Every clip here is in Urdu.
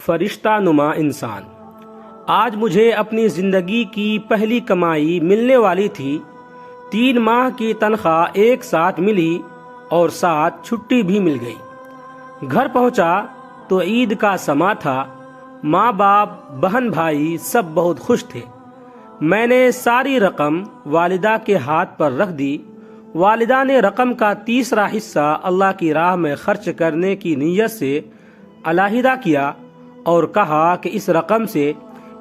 فرشتہ نما انسان۔ آج مجھے اپنی زندگی کی پہلی کمائی ملنے والی تھی۔ 3 ماہ کی تنخواہ ایک ساتھ ملی اور ساتھ چھٹی بھی مل گئی۔ گھر پہنچا تو عید کا سما تھا۔ ماں باپ بہن بھائی سب بہت خوش تھے۔ میں نے ساری رقم والدہ کے ہاتھ پر رکھ دی۔ والدہ نے رقم کا تیسرا حصہ اللہ کی راہ میں خرچ کرنے کی نیت سے علیحدہ کیا اور کہا کہ اس رقم سے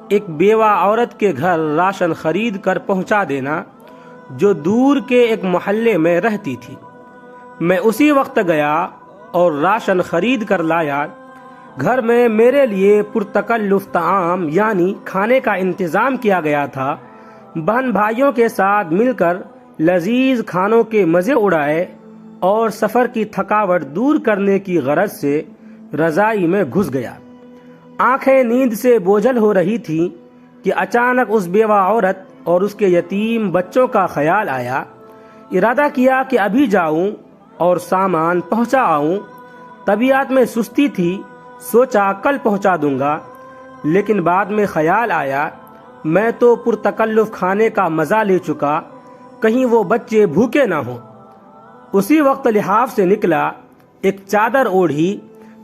ایک بیوہ عورت کے گھر راشن خرید کر پہنچا دینا جو دور کے ایک محلے میں رہتی تھی۔ میں اسی وقت گیا اور راشن خرید کر لایا۔ گھر میں میرے لیے پرتکلف طعام یعنی کھانے کا انتظام کیا گیا تھا۔ بہن بھائیوں کے ساتھ مل کر لذیذ کھانوں کے مزے اڑائے اور سفر کی تھکاوٹ دور کرنے کی غرض سے رضائی میں گھس گیا۔ آنکھیں نیند سے بوجھل ہو رہی تھیں کہ اچانک اس بیوہ عورت اور اس کے یتیم بچوں کا خیال آیا۔ ارادہ کیا کہ ابھی جاؤں اور سامان پہنچا آؤں۔ طبیعت میں سستی تھی، سوچا کل پہنچا دوں گا، لیکن بعد میں خیال آیا میں تو پرتکلف کھانے کا مزہ لے چکا، کہیں وہ بچے بھوکے نہ ہوں۔ اسی وقت لحاف سے نکلا، ایک چادر اوڑھی،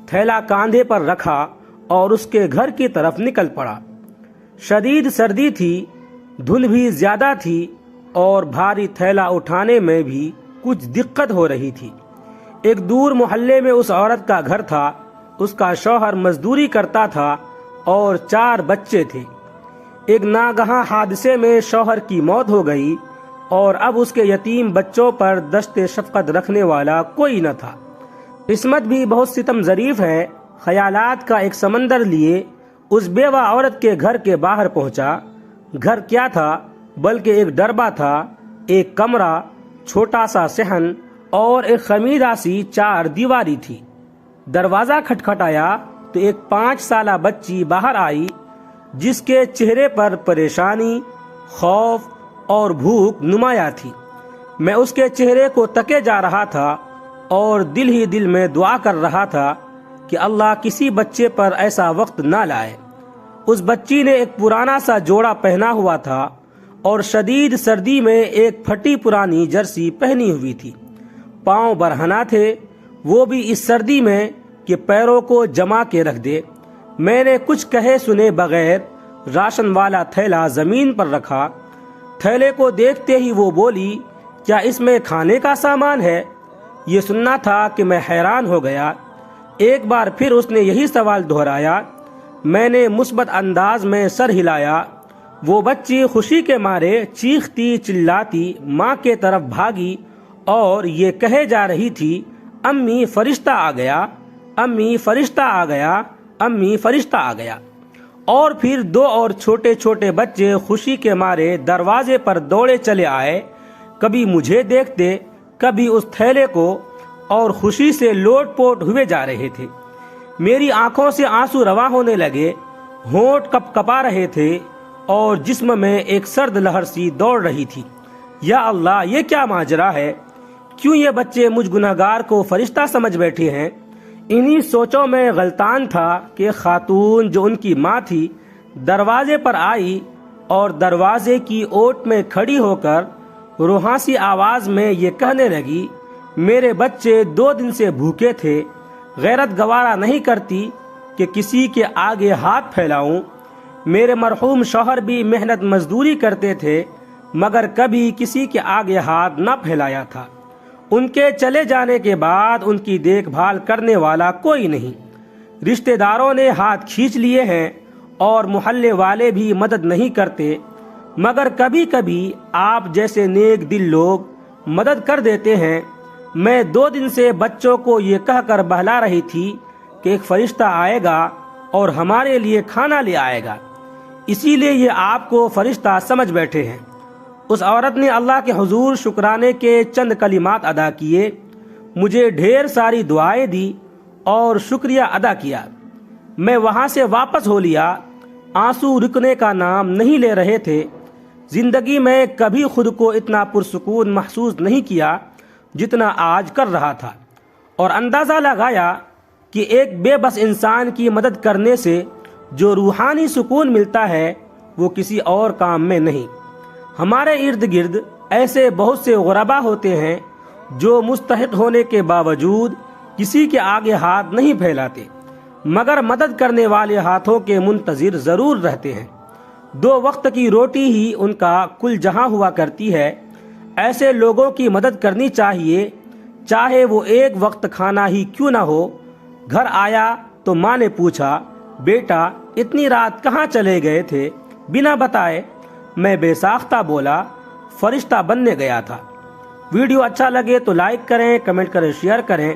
تھیلا کاندھے پر رکھا اور اس کے گھر کی طرف نکل پڑا۔ شدید سردی تھی، دھند بھی زیادہ تھی اور بھاری تھیلا اٹھانے میں بھی کچھ دقت ہو رہی تھی۔ ایک دور محلے میں اس عورت کا گھر تھا۔ اس کا شوہر مزدوری کرتا تھا اور 4 بچے تھے۔ ایک ناگہاں حادثے میں شوہر کی موت ہو گئی اور اب اس کے یتیم بچوں پر دشت شفقت رکھنے والا کوئی نہ تھا۔ قسمت بھی بہت ستم ظریف ہے۔ خیالات کا ایک سمندر لیے اس بیوہ عورت کے گھر کے باہر پہنچا۔ گھر کیا تھا بلکہ ایک ڈربہ تھا، ایک کمرہ، چھوٹا سا صحن اور ایک خمیدہ سی 4 دیواری تھی۔ دروازہ کھٹکھٹایا تو ایک 5 سالہ بچی باہر آئی جس کے چہرے پر پریشانی، خوف اور بھوک نمایاں تھی۔ میں اس کے چہرے کو تکے جا رہا تھا اور دل ہی دل میں دعا کر رہا تھا کہ اللہ کسی بچے پر ایسا وقت نہ لائے۔ اس بچی نے ایک پرانا سا جوڑا پہنا ہوا تھا اور شدید سردی میں ایک پھٹی پرانی جرسی پہنی ہوئی تھی۔ پاؤں برہنہ تھے، وہ بھی اس سردی میں کہ پیروں کو جما کے رکھ دے۔ میں نے کچھ کہے سنے بغیر راشن والا تھیلا زمین پر رکھا۔ تھیلے کو دیکھتے ہی وہ بولی، کیا اس میں کھانے کا سامان ہے؟ یہ سننا تھا کہ میں حیران ہو گیا۔ ایک بار پھر اس نے یہی سوال دہرایا۔ میں نے مثبت انداز میں سر ہلایا۔ وہ بچی خوشی کے مارے چیختی چلاتی ماں کے طرف بھاگی اور یہ کہے جا رہی تھی، امی فرشتہ آ گیا، امی فرشتہ آ گیا، امی فرشتہ آ گیا۔ اور پھر 2 اور چھوٹے چھوٹے بچے خوشی کے مارے دروازے پر دوڑے چلے آئے، کبھی مجھے دیکھتے کبھی اس تھیلے کو، اور خوشی سے لوٹ پوٹ ہوئے جا رہے تھے۔ میری آنکھوں سے آنسو رواں ہونے لگے، ہونٹ کپ کپا رہے تھے اور جسم میں ایک سرد لہر سی دوڑ رہی تھی۔ یا اللہ، یہ کیا ماجرا ہے؟ کیوں یہ بچے مجھ گنہگار کو فرشتہ سمجھ بیٹھے ہیں؟ انہی سوچوں میں غلطان تھا کہ خاتون جو ان کی ماں تھی دروازے پر آئی اور دروازے کی اوٹ میں کھڑی ہو کر روحانسی آواز میں یہ کہنے لگی، میرے بچے 2 دن سے بھوکے تھے، غیرت گوارا نہیں کرتی کہ کسی کے آگے ہاتھ پھیلاؤں۔ میرے مرحوم شوہر بھی محنت مزدوری کرتے تھے مگر کبھی کسی کے آگے ہاتھ نہ پھیلایا تھا۔ ان کے چلے جانے کے بعد ان کی دیکھ بھال کرنے والا کوئی نہیں۔ رشتہ داروں نے ہاتھ کھینچ لیے ہیں اور محلے والے بھی مدد نہیں کرتے، مگر کبھی کبھی آپ جیسے نیک دل لوگ مدد کر دیتے ہیں۔ میں 2 دن سے بچوں کو یہ کہہ کر بہلا رہی تھی کہ ایک فرشتہ آئے گا اور ہمارے لیے کھانا لے آئے گا، اسی لیے یہ آپ کو فرشتہ سمجھ بیٹھے ہیں۔ اس عورت نے اللہ کے حضور شکرانے کے چند کلمات ادا کیے، مجھے ڈھیر ساری دعائیں دی اور شکریہ ادا کیا۔ میں وہاں سے واپس ہو لیا۔ آنسو رکنے کا نام نہیں لے رہے تھے۔ زندگی میں کبھی خود کو اتنا پرسکون محسوس نہیں کیا جتنا آج کر رہا تھا، اور اندازہ لگایا کہ ایک بے بس انسان کی مدد کرنے سے جو روحانی سکون ملتا ہے وہ کسی اور کام میں نہیں۔ ہمارے ارد گرد ایسے بہت سے غربا ہوتے ہیں جو مستحق ہونے کے باوجود کسی کے آگے ہاتھ نہیں پھیلاتے، مگر مدد کرنے والے ہاتھوں کے منتظر ضرور رہتے ہیں۔ 2 وقت کی روٹی ہی ان کا کل جہاں ہوا کرتی ہے۔ ایسے لوگوں کی مدد کرنی چاہیے، چاہے وہ ایک وقت کھانا ہی کیوں نہ ہو۔ گھر آیا تو ماں نے پوچھا، بیٹا اتنی رات کہاں چلے گئے تھے بنا بتائے؟ میں بے ساختہ بولا، فرشتہ بننے گیا تھا۔ ویڈیو اچھا لگے تو لائک کریں، کمنٹ کریں، شیئر کریں،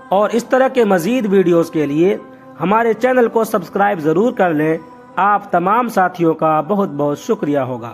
اور اس طرح کے مزید ویڈیوز کے لیے ہمارے چینل کو سبسکرائب ضرور کر لیں۔ آپ تمام ساتھیوں کا بہت بہت شکریہ ہوگا۔